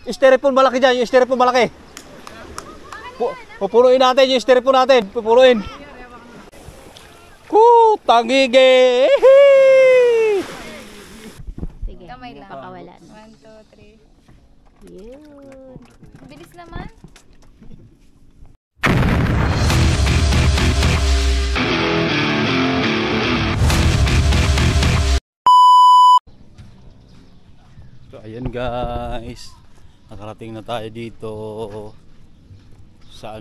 styrofoam malaki dyan, yung styrofoam malaki. Pupunuin natin yung styrofoam natin. Pupunuin. Tangige! Sige, kamay lang. Pakawalan. 1, 2, 3. Yun. Bilis naman. So ayan guys, nakarating na tayo dito sa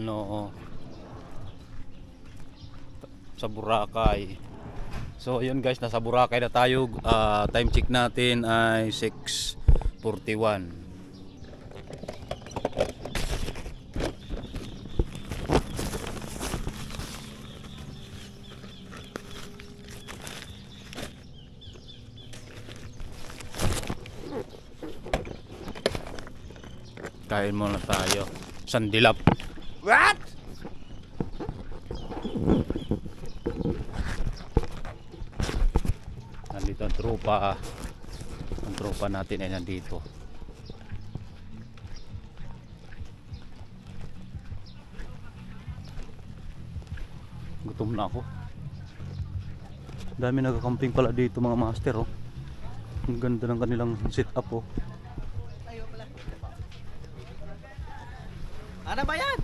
sa Boracay. So ayun guys, nasa Boracay na tayo. Time check natin ay 6:41. Kain muna tayo. Sandilap. What? Nandito ang tropa. Ang tropa natin ay nandito. Gutom na ako. Dami nagka-camping pala dito mga master oh. Ang ganda ng kanilang setup oh. Ano ba yan?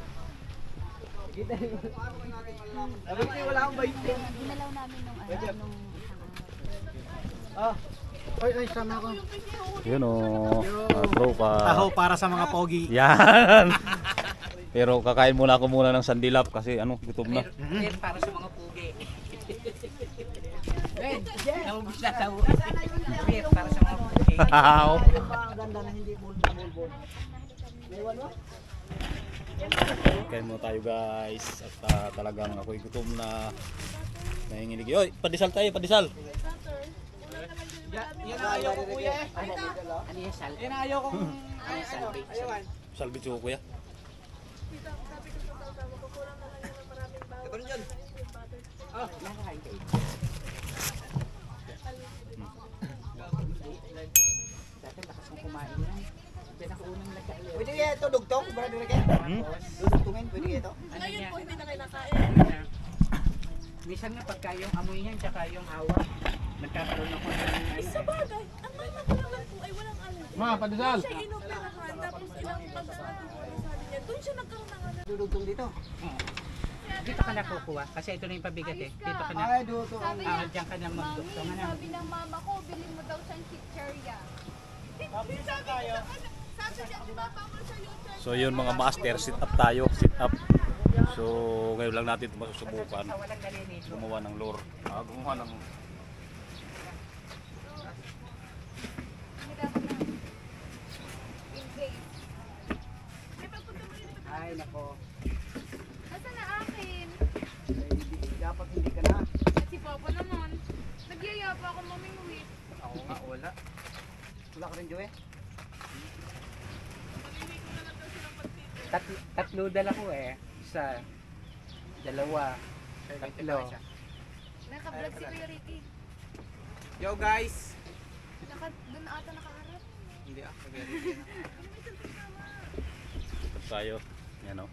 Wala akong bayit. Ginalaw namin nung Ay, sama ko. Yun o, tropa. Taho para sa mga pogi. Yan. Pero kakain muna ako muna ng sandilap kasi gutom na. Para sa mga pogi. Naubos na taho. Para sa mga pogi. Ang ganda na hindi bulbul. Ewan mo? Kain muna tayo guys. At talagang ako'y gutom na nanginginig. Oy, padisal tayo, padisal. Yan ang ayaw ko kuya eh. Ano yung salbi? Yan ang ayaw kong salbi. Salbi ko kuya. Ito rin dyan. Nakakain kayo. Dati lakas mong kumain yan. Pinakaunang nagkain. Pwede kaya ito dugtong? Brother Ricky? Dudugtungin? Pwede kaya ito? Ngayon po hindi na kayo nakain. Minsan nga pagka yung amoy niyan tsaka yung hawa, nagkakaroon ako ng Sa bagay, ang mama ko lang po ay walang alam. Ma, padisal. Siya inoperahan, tapos ilang pagkakatuloy sabi niya, doon siya nagkaroon ng alam. dudugtong dito. Dito ka na kukuha kasi ito na yung pabigat eh. Dito ka na. Sabi niya, Diyan ka na Mami, magdugtong. sabi ng mama ko, bilhin mo daw siyang chicherya. Sabi niya, di ba, tama siya yung check. So yun mga master, sit up tayo, sit up. So ngayon lang natin ito masusubukan. Walang galinito. Gumawa ng lure. Gumawa ng Ay nako. Asa na akin? Dapat hindi ka na. At si Papa naman. Nagyaya pa ako mamingwi. Ako nga wala. Wala ka rin Joey? Tatlo dala ko eh. Isa, dalawa, tatlo. Naka-vlog si Kuya Ricky. Yo guys! Doon ata nakaharap. Hindi ah. sit tayo. Yan o.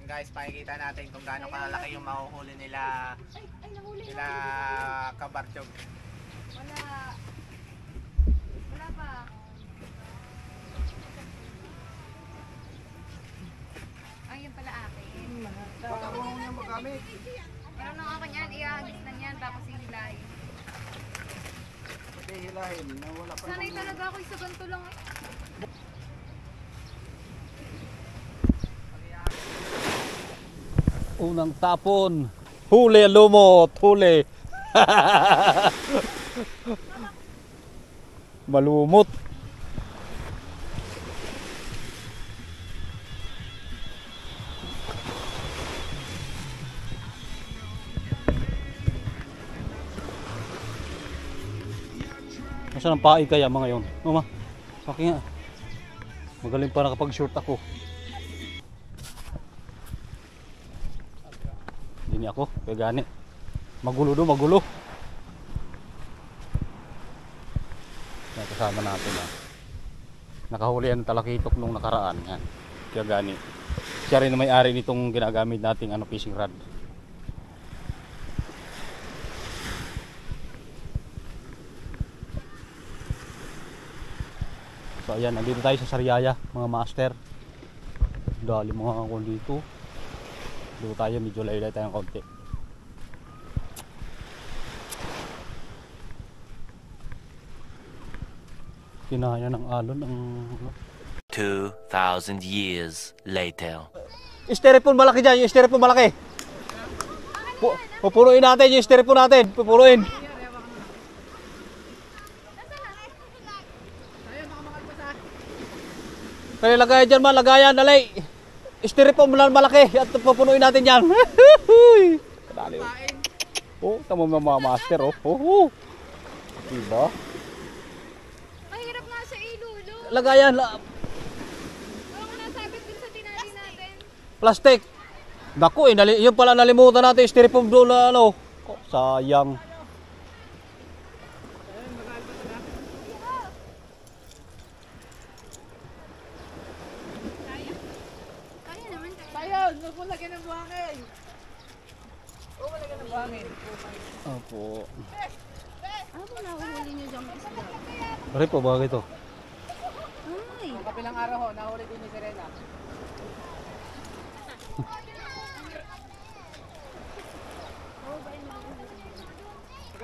Guys, pakikita natin kung gaano kalaki yung mahuhuli nila Ay, nahuli nila Kabartyog. Wala. Wala pa. Ay, yun pala akin. Baka kung niya magamit. Meron na ako niyan, ihagis na niyan, tapos hihilahin. Pwede hilahin, wala pa. Sanay talaga ako sa ganito lang eh. Unang tapon. Huli lumot, huli. Malumot. Nasaan ang paay kaya mga yon? Mama, akin nga. Magaling pa nakapag-short ako. Hindi ako, kaya gani. Magulo do, magulo. Yan, kasama natin nakahuli yan ng talakitok nung nakaraan. Yan. Kaya gani. Siya rin na may-ari nitong ginagamit nating fishing rod. So ayan, nandito tayo sa Sariaya mga master. Dali mga kung dito. Dito tayo, medyo laylay tayong konti. Kinaya ng alon ang 2,000 years later. styrofoam malaki dyan, yung styrofoam malaki. Pupunuin natin yung styrofoam natin, pupunuin. Kaya lagayan dyan man, lagayan, dali. Styrofoam lang malaki at pupunuin natin yan. Kadali. Oh, tamo mga master oh. Diba? Mahirap nga sa ilulo. Lagayan, Parang nasabit din sa tinali natin. plastic. Naku, yun pala nalimutan natin, styrofoam doon na ano. Oh, sayang. Kaya naman tayo. Ayun, huwag mo lagyan ng buhangin. Huwag mo lagyan ng buhangin. Opo. Ano ba nahuhuli niyo dyan mga isda? Pare po, bakit ito? Ay, Ang kapilang araw ho, nahuli din ni Serena.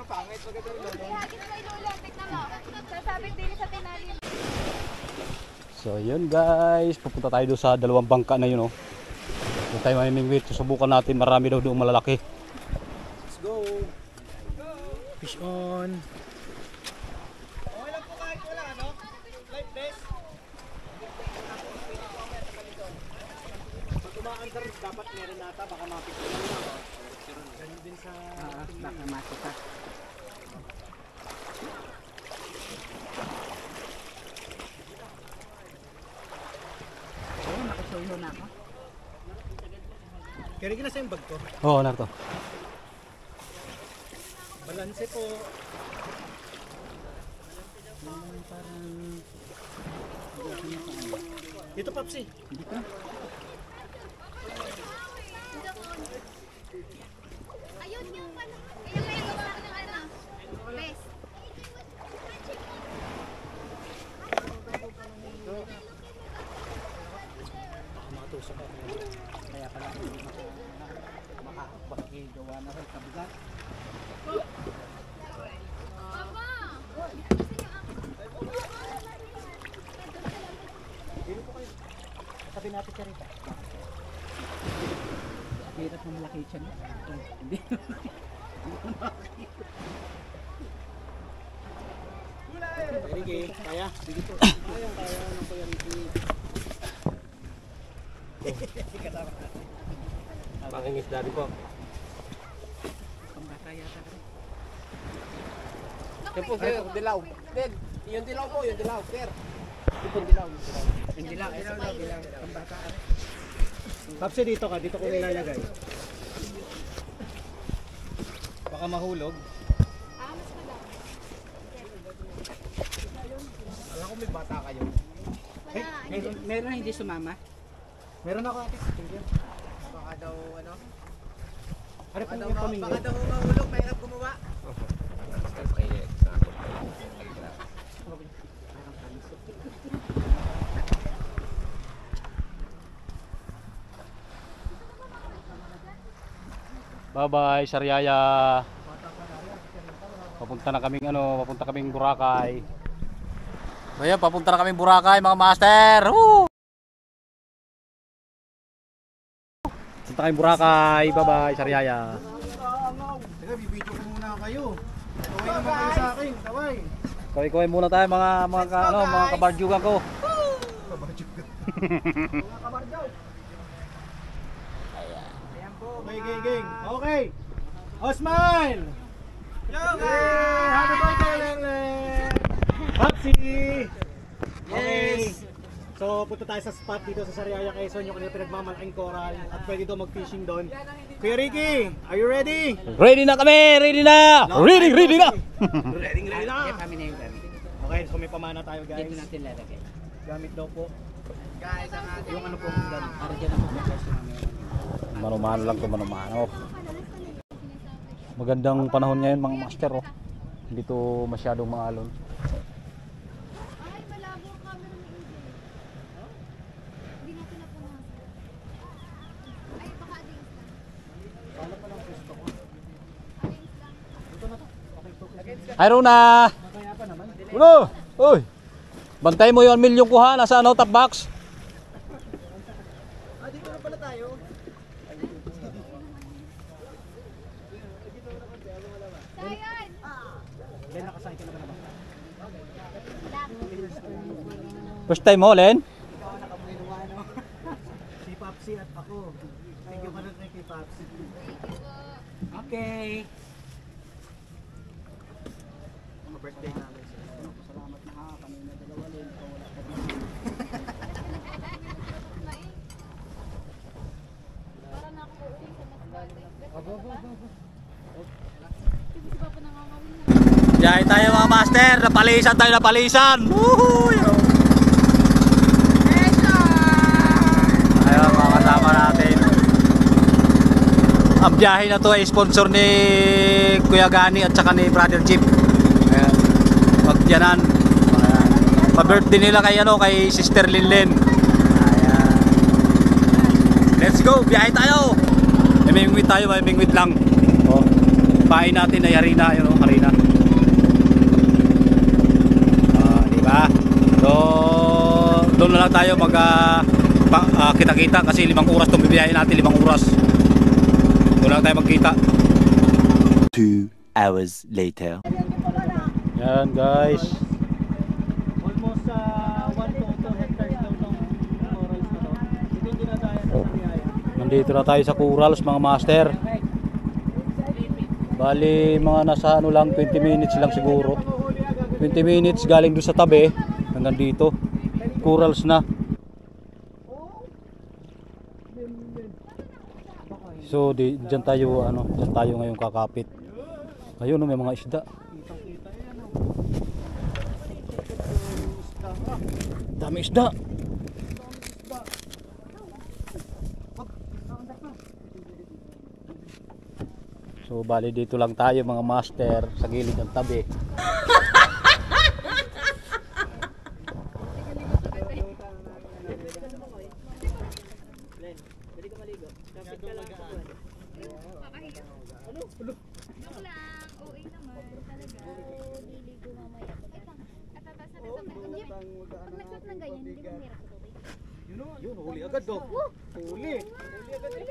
Pangit, maganda rin lolo. ihagin mo ilulo. Tignan mo. Sasabit din sa tinali. So yun guys, pupunta tayo doon sa dalawang bangka na yun oh. Doon tayo mamimingwit, susubukan natin, marami daw doon malalaki. Let's go. Fish on. Okay lang po kahit wala, no? Live best. Pag umaandar, dapat meron nata, baka mapikita lang. Ganun din sa... baka makita. Oo, nakasuyo na ako. Kaya rin na sa yung bag ko. Oo, narito. Balanse po. Dito, Papsi. Dito. Ayun yung pala. Kaya kaya gawa ko ng ano. Best. Makatusok ako. Kaya pala hindi makakapag-gawa na rin kabigat. Sabi natin siya rito. Hirap na malaki siya. Hindi. Ricky, kaya? Sige po. Kaya ng Kuya Ricky. Pangingis dari po. Pambata yata ka rin. Yan po sir, dilaw. Then, yung dilaw po, yung dilaw, sir. Yung dilaw. Pambata ka rin. Papsi dito ka, dito ko nilalagay. Baka mahulog. Alam ko may bata kayo. Hey, meron hindi sumama? Meron ako ate. Thank you. Baka daw, ano? Ano po Baka yung pamingin? daw mahulog, mahirap gumawa. Bye-bye, Sariaya. Papunta kaming Boracay. Ayan, papunta na kaming Boracay mga master. Woo! Punta kaming Boracay. Bye-bye, Sariaya. Teka, bibidyo ko muna kayo. Taway naman kayo sa akin, taway. Kaway-kaway muna tayo mga kabardyugan ko. Mga kabardaw. Okay, gang. Okay. Oh, smile! Yo, guys! Happy birthday, Lele! Papsi! Okay. So, punta tayo sa spot dito sa Sariaya, Quezon, yung kanila pinagmamalaking coral at pwede daw mag-fishing doon. Kuya Ricky, are you ready? Ready na kami! Ready na! Ready na! Ready na! Okay, so may pamana tayo guys. Dito natin lalagay. Gamit daw po. Guys, ang ating Yung ano pong gamit. para dyan ang pagkakas namin. Manumano lang to, manumano. Magandang panahon ngayon mga master oh. Hindi to masyadong maalon. Ay, malabo ang camera ni Angel. Hindi natin napunasan. Ay, baka adings lang. Paano pa lang gusto ko? Adings lang. Ito na to. Okay po. Ay Rona! Kaya pa naman. Ulo! Uy! Bantay mo yung milyong kuha. Nasa ano, top box? Ah, dito na pala tayo. Sayan! Then nakasakay ka na ba naman? First time mo, Len? Si Papsi at ako. Thank you pa rin kay Papsi. Okay. Ang birthday namin. Salamat na ha. Kanina dalawa rin. Wala ka din. Para na ako uuwi sa mas bagay. Abo. Kasi si Papa nangangawin na. Biyahe tayo mga master. Napalisan tayo, napalisan. Woohoo! Ayun, mga kasama natin. Ang biyahe na to ay sponsor ni Kuya Gani at saka ni Brother Chip. Ayan. Magdiyanan. Pa-birthday nila kay ano, kay Sister Linlen. Ayan. Let's go, biyahe tayo. May mingwit tayo, may mingwit lang. Oh. Pain natin ay harina, yun oh, harina. Diba? So, doon na lang tayo mag kita-kita kasi 5 oras itong bibiyahin natin, 5 oras. Doon lang tayo magkita. 2 hours later. Yan guys. Almost 1 to 2 hectares daw itong corals na to. Ito yung dinadayan sa Biyaya. Nandito na tayo sa Corals mga master. Bali mga nasa ano lang 20 minutes lang siguro. 20 minutes galing doon sa tabi hanggang dito. Corals na. So diyan tayo ano, diyan tayo ngayon kakapit. Ayun may mga isda. Kitang-kita yan. Dami isda. So bali dito lang tayo mga master sa gilid ng tabi. Joke lang. OA naman. Talaga. Liligo mamaya. Ay, atatas na sa mga. Pag nagsuot ng ganyan, hindi mo hirap sa tubig. Yun, huli agad daw. Huli. Huli agad eh.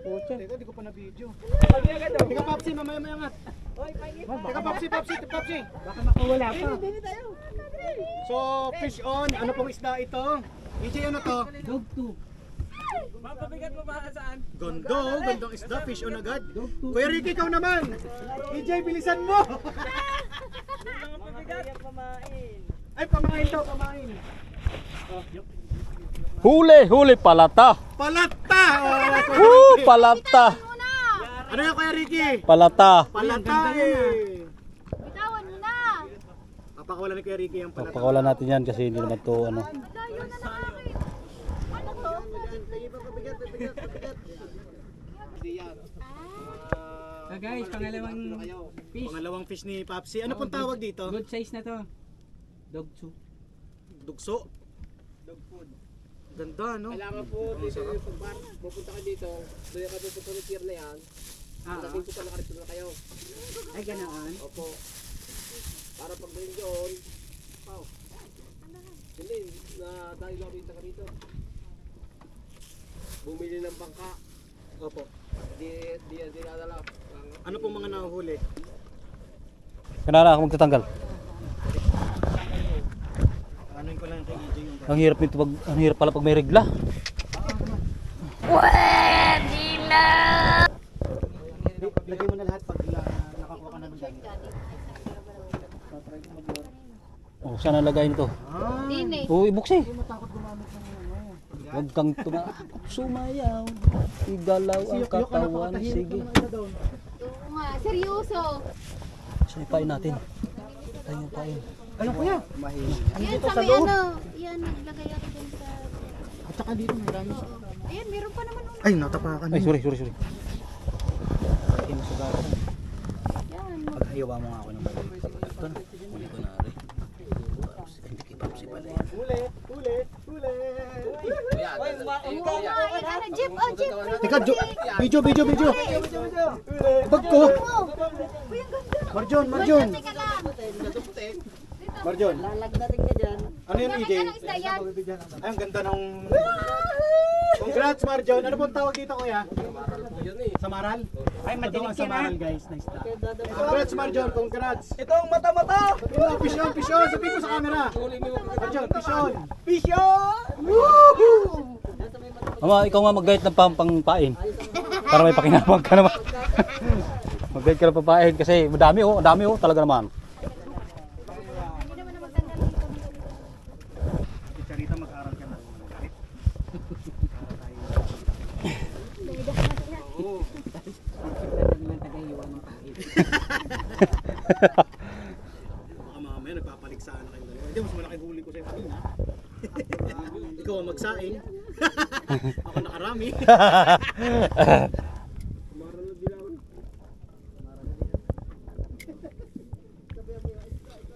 Pucha. Teka, di ko pa na-video. Teka, Papsi, mamaya angat. Teka, Papsi. Baka makawala pa. So, fish on. Ano pong isda ito? EJ, ano to? Dog 2. Mapabigat mo ba saan? Gandong isda. Fish on agad. Kuya Ricky, ikaw naman. EJ, bilisan mo. Ay, pamain to, pamain. Huli palata. Palata! Palata. Ano yan, Kuya Ricky? Palata. Palata eh. Bitawan mo na. Papakawalan ni Kuya Ricky yung palata. Pakawalan natin yan kasi hindi naman to ano. Layo na ng akin. Ano to? Guys, pangalawang fish. Pangalawang fish ni Papsi. Ano pong tawag dito? Good size na to. Dog 2. Dugso. Dog food. Ganda, no? Kailangan po dito yung pagbar. Pupunta ka dito. Doon ka pupunta ng pier na yan. Pagdating ko pa nakarito na kayo. Ay, ganoon? Opo. Para pag doon yun. Wow. Hindi, na dahil lang rin ka rito. Bumili ng bangka. Opo. Di nadala. Ano pong mga nahuhuli? Kanala ako magtatanggal. Anuin ko lang kay EJ yung Ang hirap nito pag ang hirap pala pag may regla. Lagay mo na lahat pag nakakuha ka na ng ganito. Oh, saan nalagay nito? Din eh. Oh, ibuksi. Matakot gumamit ng ano. Huwag kang sumayaw. Igalaw ang katawan. Sige. Oo nga, seryoso. So ipain natin. Tayo pain. Ayun kuya. Yan, sa may ano. Yan, naglagay ako dun sa... At saka dito marami. Oo. Ayan, meron pa naman. Ay, natapakan. Ay, sorry. Yan. Paghayawa mo nga ako ng balik. Ito na. Uli ko na rin. Hindi kita si pala yan. Ulit. Jeep, oh, Jeep. Teka, video. Bag ko. Uy, ang ganda. Marjon. Teka lang. Marjon. Lalagdating ka dyan. Ano yun, EJ? Anong isda yan? Ay, ang ganda ng... Congrats, Marjon. Ano pong tawag dito, kuya? Samaral? Ay, matinig yan, Samaral, guys. Nice na. Congrats, Marjon. Congrats. Ito ang mata-mata! Ito, pisyon. Sabihin ko sa camera. Marjon, pisyon. Ama, ikaw nga mag-guide ng pangpain. Para may pakinabang ka naman. Mag-guide ka ng pampain kasi madami talaga naman. Hindi naman na maganda dito. Charita, mag-aral ka na. Oo. Baka mamaya nagpapaliksaan na kayo dalawa. Hindi, mas malaki huli ko sa'yo kanina. Ikaw ang magsaing. Ako nakarami.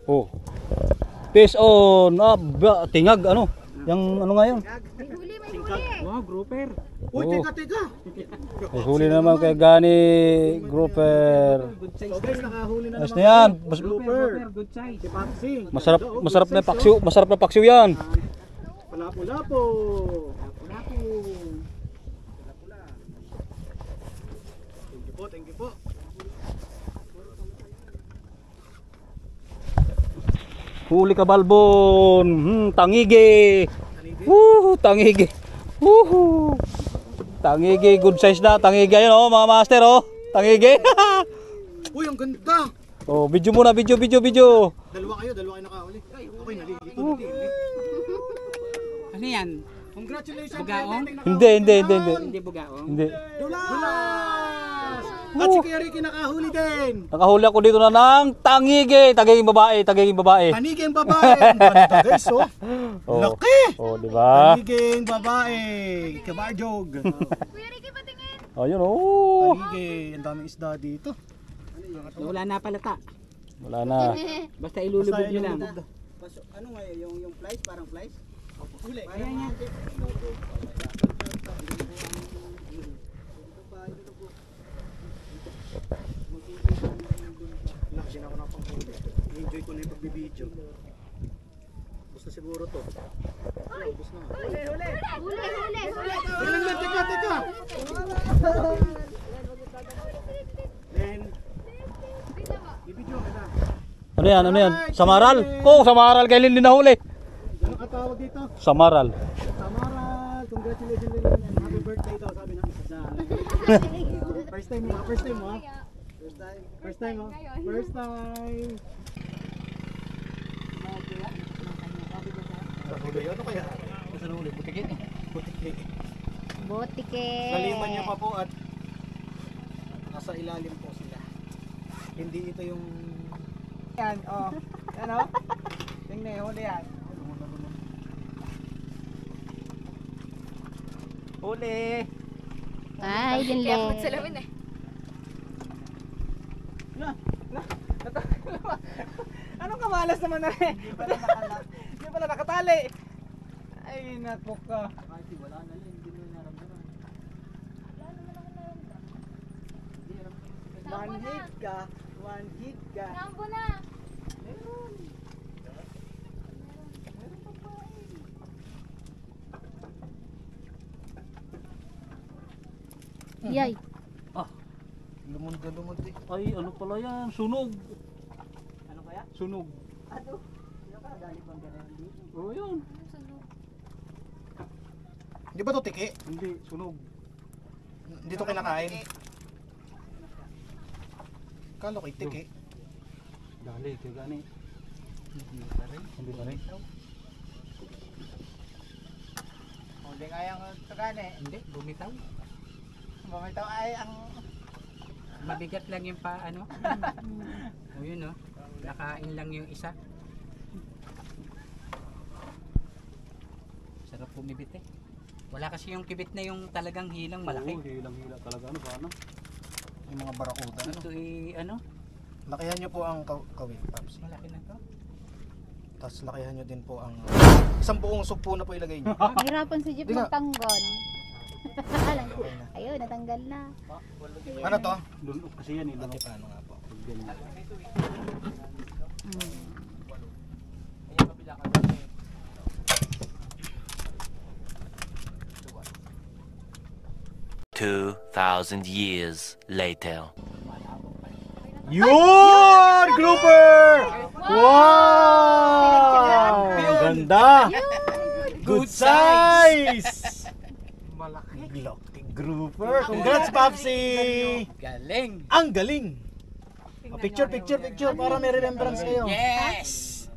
Oh. Fish on. Tingag ano? Yang ano nga yun? May huli. Wow, grouper. Uy, Oo. teka. May huli naman kay Gani Grouper. So guys, nakahuli na Ayos naman. na yan. Grouper. Good size. Si Patsy. Masarap na paksiw yan. Lapo-lapo. Thank you po. Huli ka balbon. Tangige. Tangige. Tangige, good size na. Tangige yun oh, mga master oh. Tangige. Uy, ang ganda. Oh, video muna, video. Dalawa kayo nakahuli. Okay, nalilito. Ano yan? Congratulations. Bugaong? Hindi. Hindi bugaong? Hindi. Dulas! At si Kuya Ricky nakahuli din. Nakahuli ako dito na ng tangige. Tangiging babae. Paniging babae. Ang ganda guys, oh. Oh. Laki! Oh, di ba? Paniging babae. Kabarjog. Kuya Ricky, patingin. Oh, yun oh. Paniging. Ang daming isda dito. Wala na palata. Wala na. Basta ilulubog nyo lang. Ano nga yung flies? Parang flies? Huli. Ayan yan. Nakasina ako na pang huli. Enjoy ko na yung pagbibideo. Basta siguro to. Ubus na. Huli. Teka. Then, ibidyo kita. Ano yan? Samaral? Oh, samaral kay Lindy na huli. Ano katawag dito? Samaral. Samaral, congratulations din. Happy birthday daw, sabi ng isa. First time mo ha? First time. Ano kaya? Basta na huli, butiki. Botike. Naliman niya pa po at nasa ilalim po sila. Hindi ito yung... Yan, oh. Ano? Tingnan yung huli yan. Huli! Ay, yun lang. Salamin eh. Anong kamalas naman na rin? Hindi pala nakatali. Ay, naku ka. Wala na yun, hindi mo naramdaman. One hit ka. Rambo na. Yay. Lumod eh. Ay, ano pala yan? Sunog. Ano kaya? Sunog. Ano? Sino ka? Galing bang ganun dito? Oh, yun. Di ba to tiki? Hindi, sunog. Dito kinakain. Kala ko tiki. Dali, kaya gani. Hindi pa rin. Hindi kayang tagani. Hindi, bumitaw. Bumitaw ay ang... Mabigat lang yung pa ano. O yun oh. Nakain lang yung isa. Sarap pumibit eh. Wala kasi yung kibit na yung talagang hilang malaki. Oo, hilang-hila talaga. Ano ba, ano? Yung mga barakuda, ano? Ito ano? Lakihan nyo po ang kawit, Paps. Malaki na to. Tapos lakihan nyo din po ang isang buong sugpo na po ilagay nyo. Nahirapan si Jeep Di nga. magtanggol. Ayun, natanggal na. Ano to? Lunok kasi yan eh. Ate, Lunok. paano nga po? Ganyan. Two 2,000 years later. Yun! Grouper! Wow! Ganda! Good size! Malaki. Laki grouper. Congrats, Papsi! Galing! Ang galing! Oh, picture para may remembrance kayo. Yes!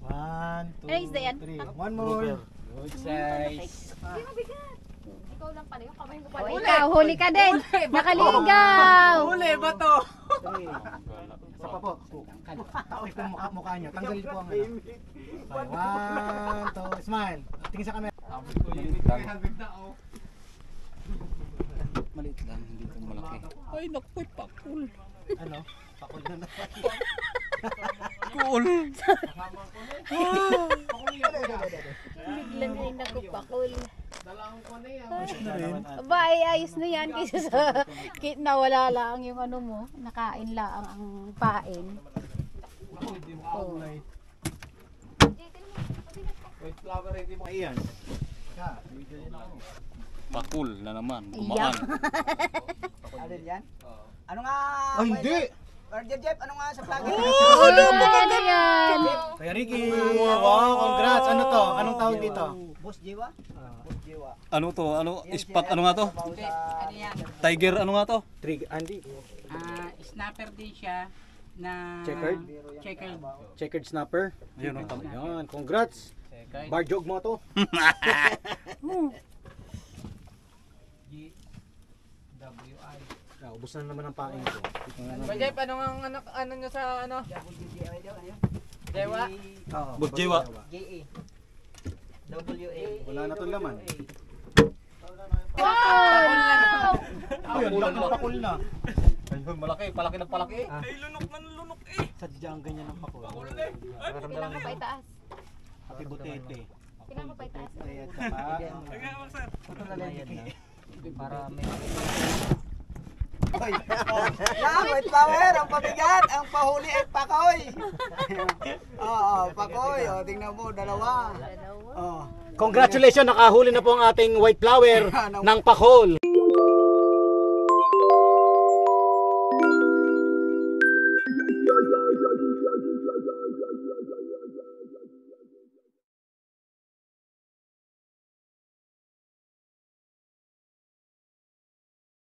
1, 2, Raise the yan. 3. One more. Good size. Hindi mabigat. Ikaw lang pala yung kamay mo pala. Huli. Ikaw, huli ka din. Nakaligaw. Huli ba to? Isa pa po. Takot po mukha nyo. Tanggalin po ang ano. 1, 2, smile. Tingin sa camera. Maliit lang, hindi ito malaki. Ay, naku, pakul. Ano? Pakul na naman. Cool. Biglang ay nakupakul. Aba, ay ayos na yan kaysa sa nawala lang yung ano mo. Nakain lang ang pain. Oh. Ayan. Pakul na naman, Iyak. Alin yan? Ano nga? Ay, hindi! Guardian Jeff, ano nga sa plugin? Ano yan? Kaya Ricky! Wow, congrats! Ano to? Anong tawag dito? Boss Jiwa? Boss Jiwa. Ano to? Ano? Ispat, ano nga to? Hindi, ano yan? Tiger, ano nga to? Trig, Andy. Snapper din siya na... Checkered? Checkered. Checkered snapper. Ayun, oh. Yan, congrats! Checkered. Bar jog mo to. GWI. Ubus na naman ang pain ko. Jeff, ano nga ano nyo sa ano? Jewa? Bugjiwa. GE. WA. Wala na itong laman. Wow! Ayun, laki ng pakul na. Ayun, malaki, palaki ng palaki. Sadyang ganyan ang pakul. Kailangan ko pa itaas. Happy butete. Kailangan ko pa itaas. Para may... Wait power, ang pabigat, ang pahuli ay pakoy. Oo, pakoy. O, tingnan mo, dalawa. Dalawa. Oh. Congratulations, nakahuli na po ang ating white flower ng pakol.